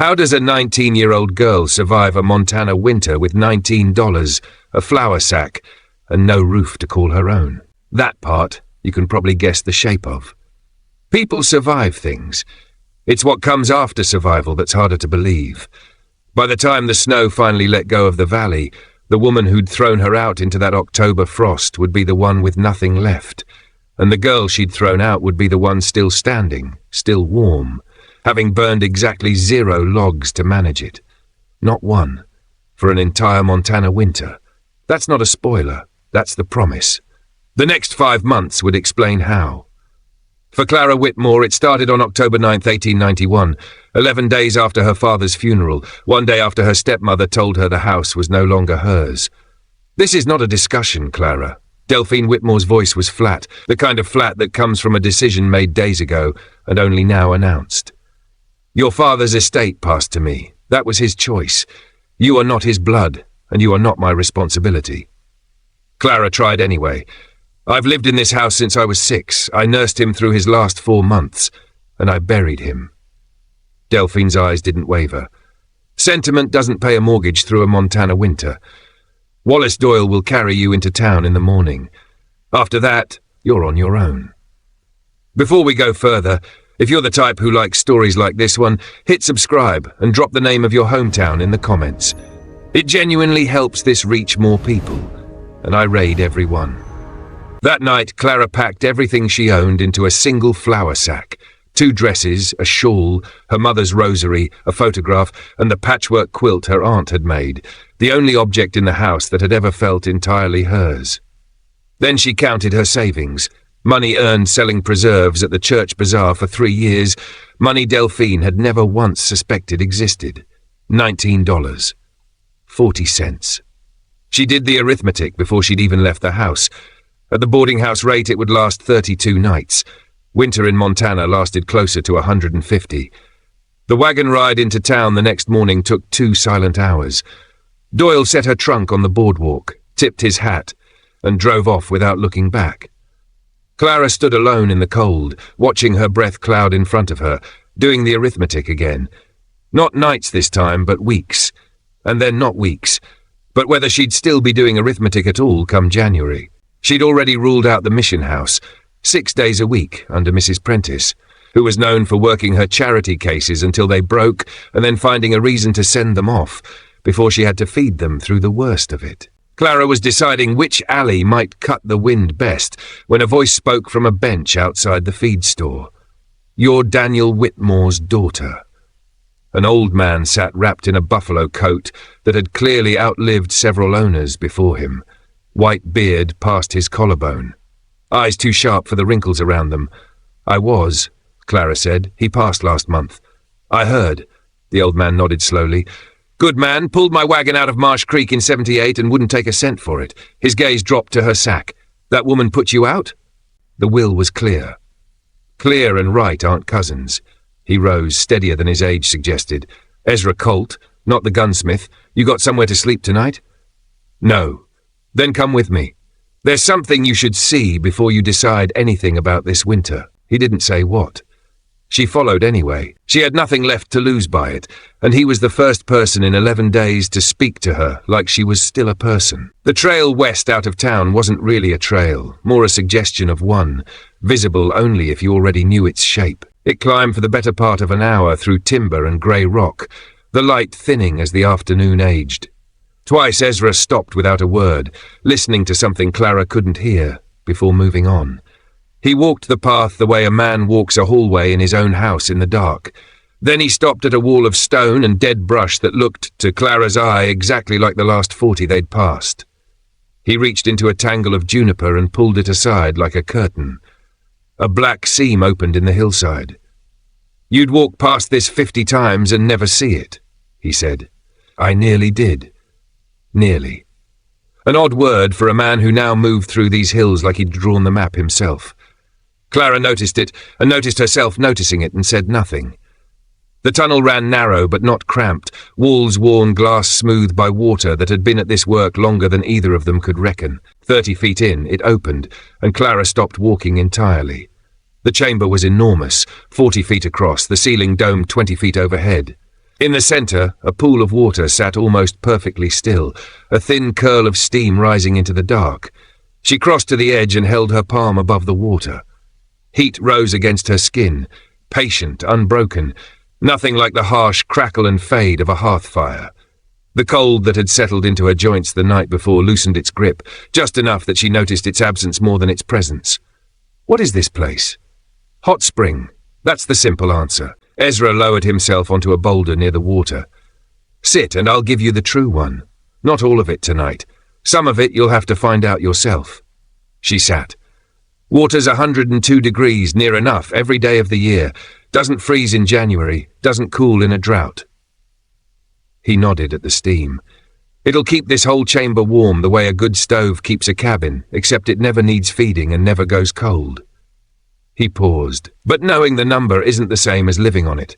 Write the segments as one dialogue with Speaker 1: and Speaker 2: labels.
Speaker 1: How does a 19-year-old girl survive a Montana winter with $19, a flour sack, and no roof to call her own? That part you can probably guess the shape of. People survive things. It's what comes after survival that's harder to believe. By the time the snow finally let go of the valley, the woman who'd thrown her out into that October frost would be the one with nothing left, and the girl she'd thrown out would be the one still standing, still warm, having burned exactly 0 logs to manage it. Not one. For an entire Montana winter. That's not a spoiler. That's the promise. The next 5 months would explain how. For Clara Whitmore, it started on October 9th, 1891, 11 days after her father's funeral, 1 day after her stepmother told her the house was no longer hers. This is not a discussion, Clara. Delphine Whitmore's voice was flat, the kind of flat that comes from a decision made days ago and only now announced. Your father's estate passed to me. That was his choice. You are not his blood, and you are not my responsibility. Clara tried anyway. I've lived in this house since I was 6. I nursed him through his last 4 months, and I buried him. Delphine's eyes didn't waver. Sentiment doesn't pay a mortgage through a Montana winter. Wallace Doyle will carry you into town in the morning. After that, you're on your own. Before we go further, if you're the type who likes stories like this one, hit subscribe and drop the name of your hometown in the comments. It genuinely helps this reach more people, and I raid every one. That night, Clara packed everything she owned into a single flour sack. 2 dresses, a shawl, her mother's rosary, a photograph, and the patchwork quilt her aunt had made, the only object in the house that had ever felt entirely hers. Then she counted her savings, money earned selling preserves at the church bazaar for 3 years, money Delphine had never once suspected existed. $19. 40 cents. She did the arithmetic before she'd even left the house. At the boarding house rate, it would last 32 nights. Winter in Montana lasted closer to 150. The wagon ride into town the next morning took 2 silent hours. Doyle set her trunk on the boardwalk, tipped his hat, and drove off without looking back. Clara stood alone in the cold, watching her breath cloud in front of her, doing the arithmetic again. Not nights this time, but weeks. And then not weeks, but whether she'd still be doing arithmetic at all come January. She'd already ruled out the mission house, 6 days a week under Mrs. Prentice, who was known for working her charity cases until they broke and then finding a reason to send them off before she had to feed them through the worst of it. Clara was deciding which alley might cut the wind best when a voice spoke from a bench outside the feed store. "You're Daniel Whitmore's daughter." An old man sat wrapped in a buffalo coat that had clearly outlived several owners before him. White beard past his collarbone. Eyes too sharp for the wrinkles around them. "I was," Clara said. "He passed last month." "I heard." The old man nodded slowly. "Good man, pulled my wagon out of Marsh Creek in 78 and wouldn't take a cent for it." His gaze dropped to her sack. "That woman put you out?" The will was clear. Clear and right aren't cousins. He rose, steadier than his age suggested. "Ezra Colt, not the gunsmith. You got somewhere to sleep tonight?" "No." "Then come with me. There's something you should see before you decide anything about this winter." He didn't say what. She followed anyway. She had nothing left to lose by it, and he was the first person in 11 days to speak to her like she was still a person. The trail west out of town wasn't really a trail, more a suggestion of one, visible only if you already knew its shape. It climbed for the better part of an hour through timber and grey rock, the light thinning as the afternoon aged. Twice Ezra stopped without a word, listening to something Clara couldn't hear, before moving on. He walked the path the way a man walks a hallway in his own house in the dark. Then he stopped at a wall of stone and dead brush that looked, to Clara's eye, exactly like the last 40 they'd passed. He reached into a tangle of juniper and pulled it aside like a curtain. A black seam opened in the hillside. "You'd walk past this 50 times and never see it," he said. "I nearly did. Nearly." An odd word for a man who now moved through these hills like he'd drawn the map himself. Clara noticed it, and noticed herself noticing it, and said nothing. The tunnel ran narrow but not cramped, walls worn glass smooth by water that had been at this work longer than either of them could reckon. 30 feet in, it opened, and Clara stopped walking entirely. The chamber was enormous, 40 feet across, the ceiling domed 20 feet overhead. In the centre, a pool of water sat almost perfectly still, a thin curl of steam rising into the dark. She crossed to the edge and held her palm above the water. Heat rose against her skin, patient, unbroken, nothing like the harsh crackle and fade of a hearth fire. The cold that had settled into her joints the night before loosened its grip, just enough that she noticed its absence more than its presence. What is this place? Hot spring. That's the simple answer. Ezra lowered himself onto a boulder near the water. Sit, and I'll give you the true one. Not all of it tonight. Some of it you'll have to find out yourself. She sat. Water's 102 degrees, near enough, every day of the year. Doesn't freeze in January, doesn't cool in a drought. He nodded at the steam. It'll keep this whole chamber warm the way a good stove keeps a cabin, except it never needs feeding and never goes cold. He paused. But knowing the number isn't the same as living on it.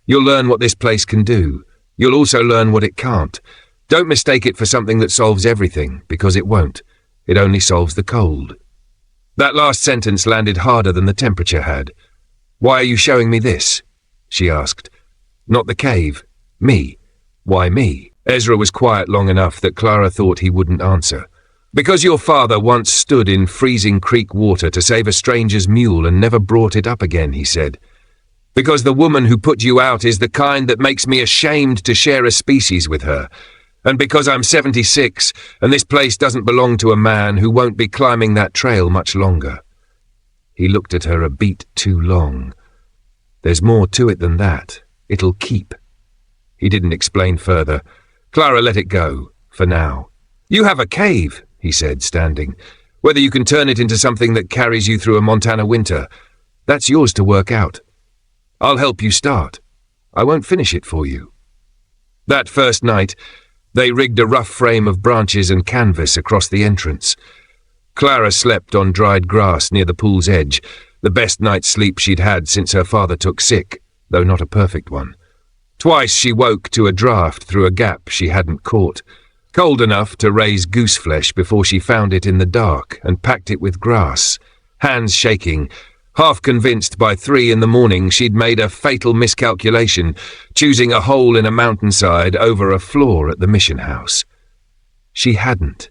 Speaker 1: You'll learn what this place can do. You'll also learn what it can't. Don't mistake it for something that solves everything, because it won't. It only solves the cold. That last sentence landed harder than the temperature had. Why are you showing me this? She asked. Not the cave. Me. Why me? Ezra was quiet long enough that Clara thought he wouldn't answer. Because your father once stood in freezing creek water to save a stranger's mule and never brought it up again, he said. Because the woman who put you out is the kind that makes me ashamed to share a species with her. And because I'm 76, and this place doesn't belong to a man who won't be climbing that trail much longer. He looked at her a beat too long. There's more to it than that. It'll keep. He didn't explain further. Clara let it go, for now. You have a cave, he said, standing. Whether you can turn it into something that carries you through a Montana winter, that's yours to work out. I'll help you start. I won't finish it for you. That first night, they rigged a rough frame of branches and canvas across the entrance. Clara slept on dried grass near the pool's edge, the best night's sleep she'd had since her father took sick, though not a perfect one. Twice she woke to a draught through a gap she hadn't caught, cold enough to raise goose flesh before she found it in the dark and packed it with grass, hands shaking, half convinced by 3 a.m. she'd made a fatal miscalculation, choosing a hole in a mountainside over a floor at the mission house. She hadn't.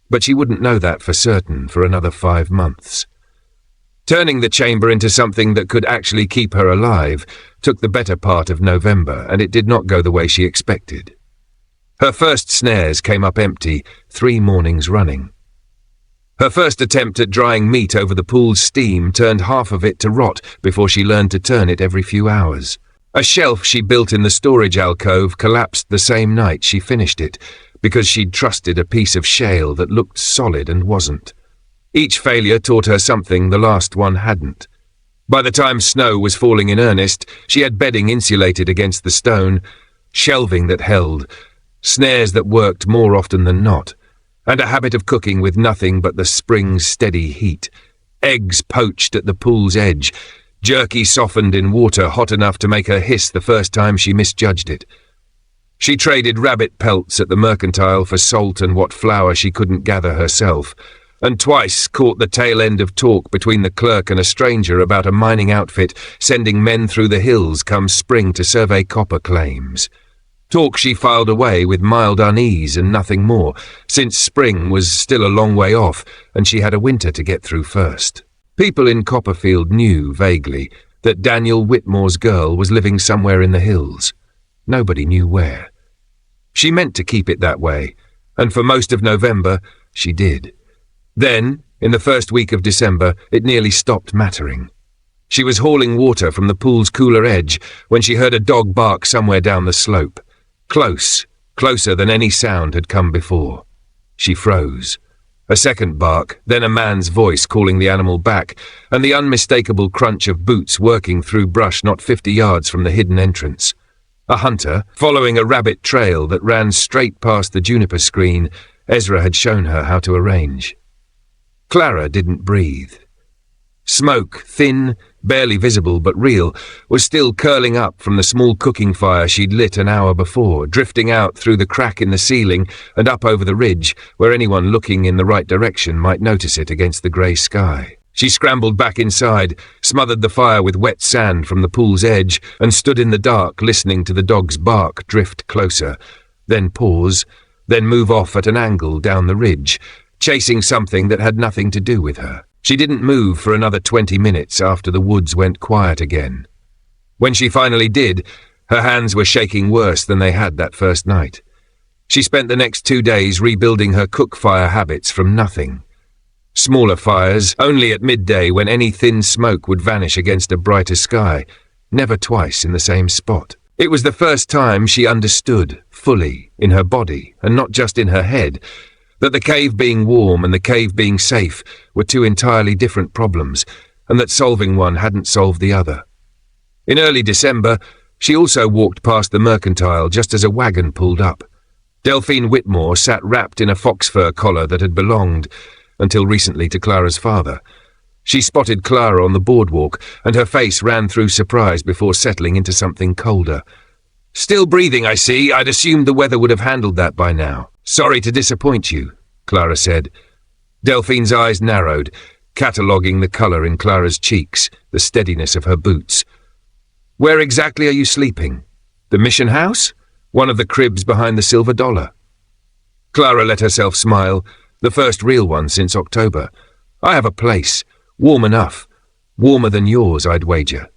Speaker 1: But she wouldn't know that for certain for another 5 months. Turning the chamber into something that could actually keep her alive took the better part of November, and it did not go the way she expected. Her first snares came up empty, 3 mornings running. Her first attempt at drying meat over the pool's steam turned half of it to rot before she learned to turn it every few hours. A shelf she built in the storage alcove collapsed the same night she finished it, because she'd trusted a piece of shale that looked solid and wasn't. Each failure taught her something the last one hadn't. By the time snow was falling in earnest, she had bedding insulated against the stone, shelving that held, snares that worked more often than not, and a habit of cooking with nothing but the spring's steady heat. Eggs poached at the pool's edge, jerky softened in water hot enough to make her hiss the first time she misjudged it. She traded rabbit pelts at the mercantile for salt and what flour she couldn't gather herself, and twice caught the tail end of talk between the clerk and a stranger about a mining outfit sending men through the hills come spring to survey copper claims. Talk she filed away with mild unease and nothing more, since spring was still a long way off and she had a winter to get through first. People in Copperfield knew, vaguely, that Daniel Whitmore's girl was living somewhere in the hills. Nobody knew where. She meant to keep it that way, and for most of November, she did. Then, in the first week of December, it nearly stopped mattering. She was hauling water from the pool's cooler edge when she heard a dog bark somewhere down the slope. Close, closer than any sound had come before. She froze. A second bark, then a man's voice calling the animal back, and the unmistakable crunch of boots working through brush not 50 yards from the hidden entrance. A hunter, following a rabbit trail that ran straight past the juniper screen Ezra had shown her how to arrange. Clara didn't breathe. Smoke, thin, barely visible but real, was still curling up from the small cooking fire she'd lit an hour before, drifting out through the crack in the ceiling and up over the ridge, where anyone looking in the right direction might notice it against the grey sky. She scrambled back inside, smothered the fire with wet sand from the pool's edge, and stood in the dark listening to the dog's bark drift closer, then pause, then move off at an angle down the ridge, chasing something that had nothing to do with her. She didn't move for another 20 minutes after the woods went quiet again. When she finally did, her hands were shaking worse than they had that first night. She spent the next 2 days rebuilding her cook fire habits from nothing. Smaller fires, only at midday when any thin smoke would vanish against a brighter sky, never twice in the same spot. It was the first time she understood, fully, in her body, and not just in her head, that the cave being warm and the cave being safe were two entirely different problems, and that solving one hadn't solved the other. In early December, she also walked past the Mercantile just as a wagon pulled up. Delphine Whitmore sat wrapped in a fox fur collar that had belonged, until recently, to Clara's father. She spotted Clara on the boardwalk, and her face ran through surprise before settling into something colder. "Still breathing, I see. I'd assumed the weather would have handled that by now." "Sorry to disappoint you," Clara said. Delphine's eyes narrowed, cataloguing the colour in Clara's cheeks, the steadiness of her boots. "Where exactly are you sleeping? The mission house? One of the cribs behind the silver dollar?" Clara let herself smile, the first real one since October. "I have a place. Warm enough. Warmer than yours, I'd wager."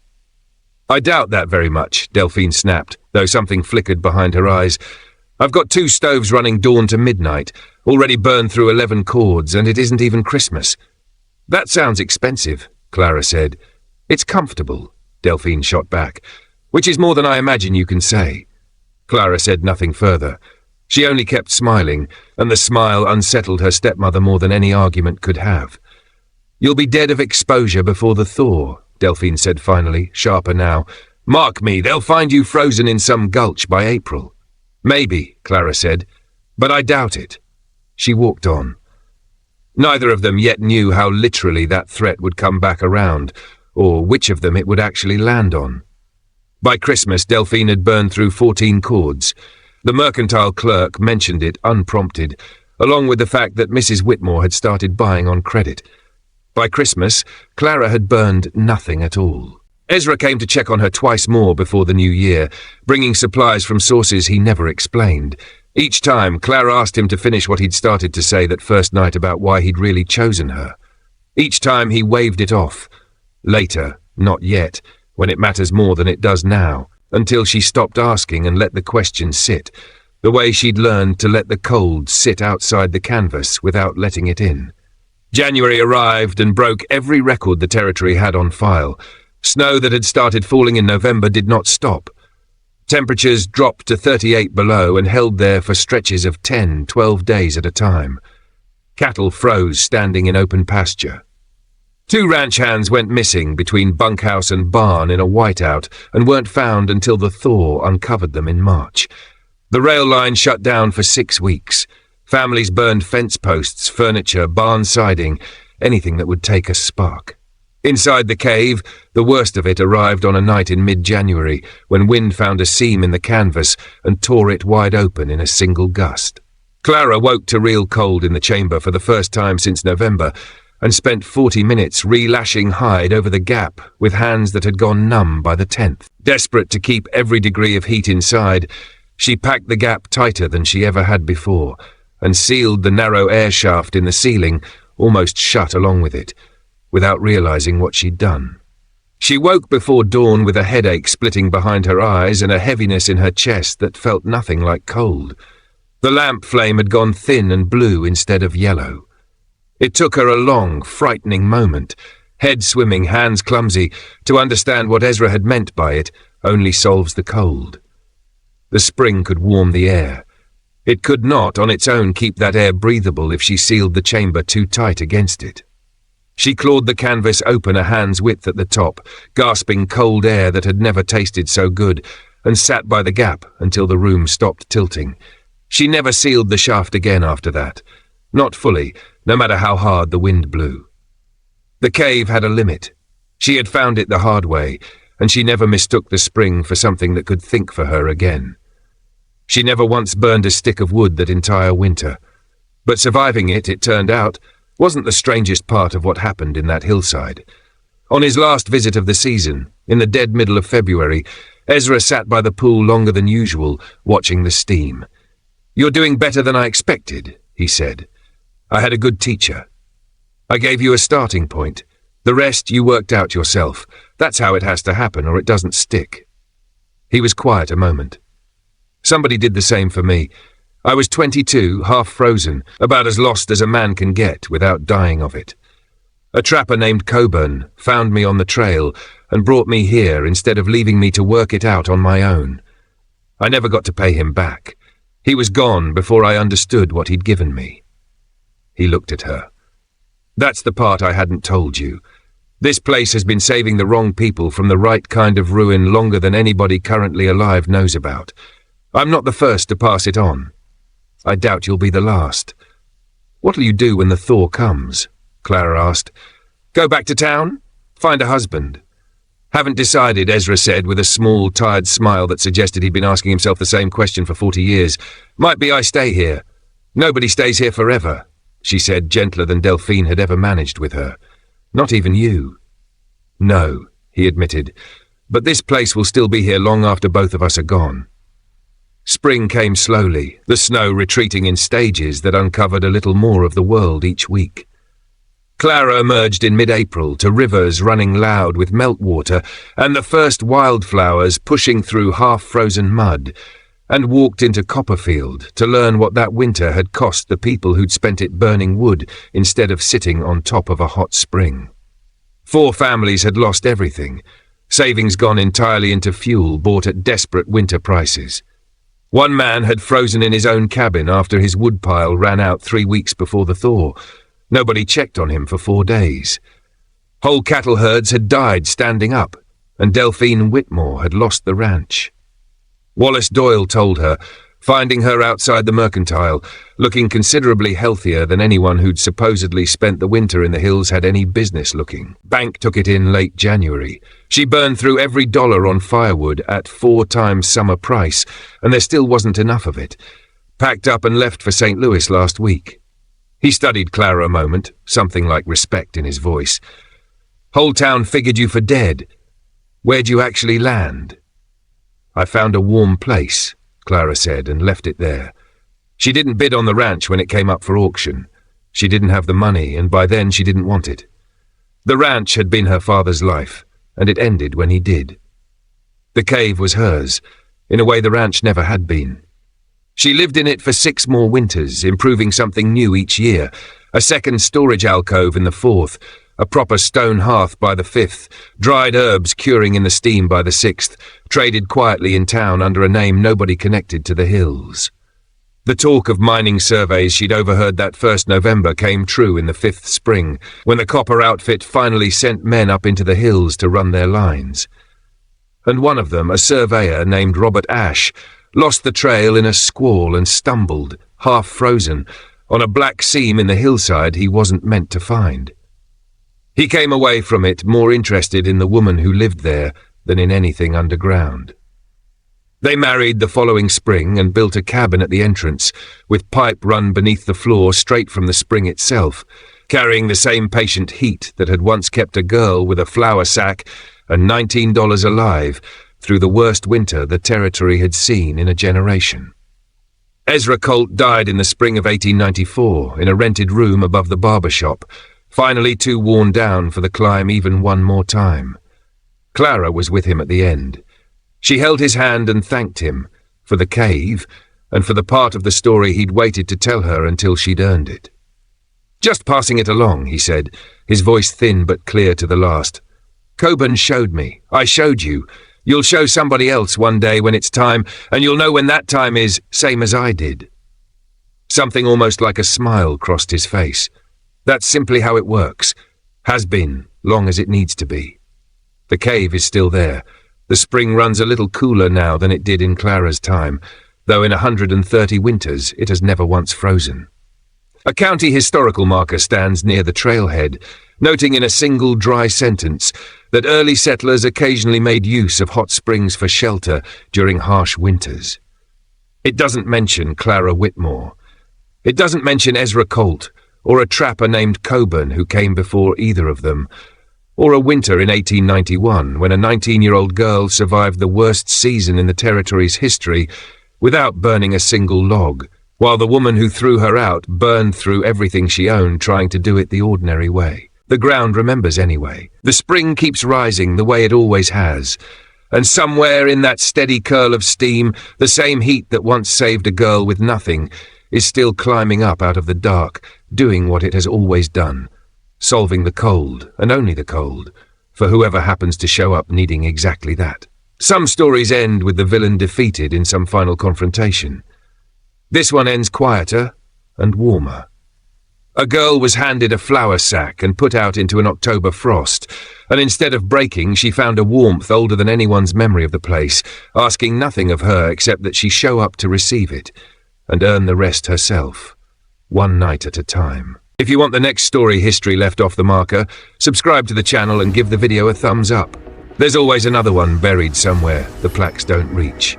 Speaker 1: "I doubt that very much," Delphine snapped, though something flickered behind her eyes. "I've got 2 stoves running dawn to midnight, already burned through 11 cords, and it isn't even Christmas." "That sounds expensive," Clara said. "It's comfortable," Delphine shot back, "which is more than I imagine you can say." Clara said nothing further. She only kept smiling, and the smile unsettled her stepmother more than any argument could have. "You'll be dead of exposure before the thaw," Delphine said finally, sharper now. "Mark me, they'll find you frozen in some gulch by April." "Maybe," Clara said, "but I doubt it." She walked on. Neither of them yet knew how literally that threat would come back around, or which of them it would actually land on. By Christmas, Delphine had burned through 14 cords. The Mercantile clerk mentioned it unprompted, along with the fact that Mrs. Whitmore had started buying on credit. By Christmas, Clara had burned nothing at all. Ezra came to check on her twice more before the new year, bringing supplies from sources he never explained. Each time, Clara asked him to finish what he'd started to say that first night about why he'd really chosen her. Each time he waved it off. Later, not yet, when it matters more than it does now, until she stopped asking and let the question sit, the way she'd learned to let the cold sit outside the canvas without letting it in. January arrived and broke every record the territory had on file. Snow that had started falling in November did not stop. Temperatures dropped to 38 below and held there for stretches of 10, 12 days at a time. Cattle froze standing in open pasture. 2 ranch hands went missing between bunkhouse and barn in a whiteout and weren't found until the thaw uncovered them in March. The rail line shut down for 6 weeks. Families burned fence posts, furniture, barn siding, anything that would take a spark. Inside the cave, the worst of it arrived on a night in mid-January when wind found a seam in the canvas and tore it wide open in a single gust. Clara woke to real cold in the chamber for the first time since November and spent 40 minutes relashing hide over the gap with hands that had gone numb by the 10th. Desperate to keep every degree of heat inside, she packed the gap tighter than she ever had before and sealed the narrow air shaft in the ceiling, almost shut along with it, without realizing what she'd done. She woke before dawn with a headache splitting behind her eyes and a heaviness in her chest that felt nothing like cold. The lamp flame had gone thin and blue instead of yellow. It took her a long, frightening moment, head swimming, hands clumsy, to understand what Ezra had meant by it only solves the cold. The spring could warm the air. It could not, on its own, keep that air breathable if she sealed the chamber too tight against it. She clawed the canvas open a hand's width at the top, gasping cold air that had never tasted so good, and sat by the gap until the room stopped tilting. She never sealed the shaft again after that. Not fully, no matter how hard the wind blew. The cave had a limit. She had found it the hard way, and she never mistook the spring for something that could think for her again. She never once burned a stick of wood that entire winter. But surviving it, it turned out, wasn't the strangest part of what happened in that hillside. On his last visit of the season, in the dead middle of February, Ezra sat by the pool longer than usual, watching the steam. "You're doing better than I expected," he said. "I had a good teacher. I gave you a starting point. The rest you worked out yourself. That's how it has to happen, or it doesn't stick." He was quiet a moment. "Somebody did the same for me. I was 22, half frozen, about as lost as a man can get without dying of it. A trapper named Coburn found me on the trail and brought me here instead of leaving me to work it out on my own. I never got to pay him back. He was gone before I understood what he'd given me." He looked at her. "That's the part I hadn't told you. This place has been saving the wrong people from the right kind of ruin longer than anybody currently alive knows about. I'm not the first to pass it on. I doubt you'll be the last." "What'll you do when the thaw comes?" Clara asked. "Go back to town? Find a husband?" "Haven't decided," Ezra said with a small, tired smile that suggested he'd been asking himself the same question for 40 years. "Might be I stay here. Nobody stays here forever," she said, gentler than Delphine had ever managed with her. "Not even you." "No," he admitted, "but this place will still be here long after both of us are gone." Spring came slowly, the snow retreating in stages that uncovered a little more of the world each week. Clara emerged in mid-April to rivers running loud with meltwater and the first wildflowers pushing through half-frozen mud, and walked into Copperfield to learn what that winter had cost the people who'd spent it burning wood instead of sitting on top of a hot spring. 4 families had lost everything, savings gone entirely into fuel bought at desperate winter prices. One man had frozen in his own cabin after his woodpile ran out 3 weeks before the thaw. Nobody checked on him for 4 days. Whole cattle herds had died standing up, and Delphine Whitmore had lost the ranch. Wallace Doyle told her, finding her outside the mercantile, looking considerably healthier than anyone who'd supposedly spent the winter in the hills had any business looking. Bank took it in late January. She burned through every dollar on firewood at 4 times summer price, and there still wasn't enough of it. Packed up and left for St. Louis last week. He studied Clara a moment, something like respect in his voice. "Whole town figured you for dead. Where'd you actually land?" "I found a warm place," Clara said, and left it there. She didn't bid on the ranch when it came up for auction. She didn't have the money, and by then she didn't want it. The ranch had been her father's life, and it ended when he did. The cave was hers, in a way the ranch never had been. She lived in it for 6 more winters, improving something new each year, a second storage alcove in the 4th, a proper stone hearth by the 5th, dried herbs curing in the steam by the 6th, traded quietly in town under a name nobody connected to the hills. The talk of mining surveys she'd overheard that first November came true in the 5th spring, when the copper outfit finally sent men up into the hills to run their lines. And one of them, a surveyor named Robert Ashe, lost the trail in a squall and stumbled, half frozen, on a black seam in the hillside he wasn't meant to find. He came away from it more interested in the woman who lived there than in anything underground. They married the following spring and built a cabin at the entrance, with pipe run beneath the floor straight from the spring itself, carrying the same patient heat that had once kept a girl with a flour sack and $19 alive through the worst winter the territory had seen in a generation. Ezra Colt died in the spring of 1894 in a rented room above the barber shop, finally too worn down for the climb even one more time. Clara was with him at the end. She held his hand and thanked him for the cave and for the part of the story he'd waited to tell her until she'd earned it. "Just passing it along," he said, his voice thin but clear to the last. "Coburn showed me. I showed you. You'll show somebody else one day when it's time, and you'll know when that time is, same as I did." Something almost like a smile crossed his face. That's simply how it works. Has been, long as it needs to be. The cave is still there. The spring runs a little cooler now than it did in Clara's time, though in 130 winters it has never once frozen. A county historical marker stands near the trailhead, noting in a single dry sentence that early settlers occasionally made use of hot springs for shelter during harsh winters. It doesn't mention Clara Whitmore. It doesn't mention Ezra Colt, or a trapper named Coburn who came before either of them, or a winter in 1891 when a 19-year-old girl survived the worst season in the territory's history without burning a single log, while the woman who threw her out burned through everything she owned trying to do it the ordinary way. The ground remembers anyway. The spring keeps rising the way it always has, and somewhere in that steady curl of steam, the same heat that once saved a girl with nothing is still climbing up out of the dark, doing what it has always done, solving the cold, and only the cold, for whoever happens to show up needing exactly that. Some stories end with the villain defeated in some final confrontation. This one ends quieter and warmer. A girl was handed a flour sack and put out into an October frost, and instead of breaking, she found a warmth older than anyone's memory of the place, asking nothing of her except that she show up to receive it, and earn the rest herself, one night at a time. If you want the next story history left off the marker, subscribe to the channel and give the video a thumbs up. There's always another one buried somewhere the plaques don't reach.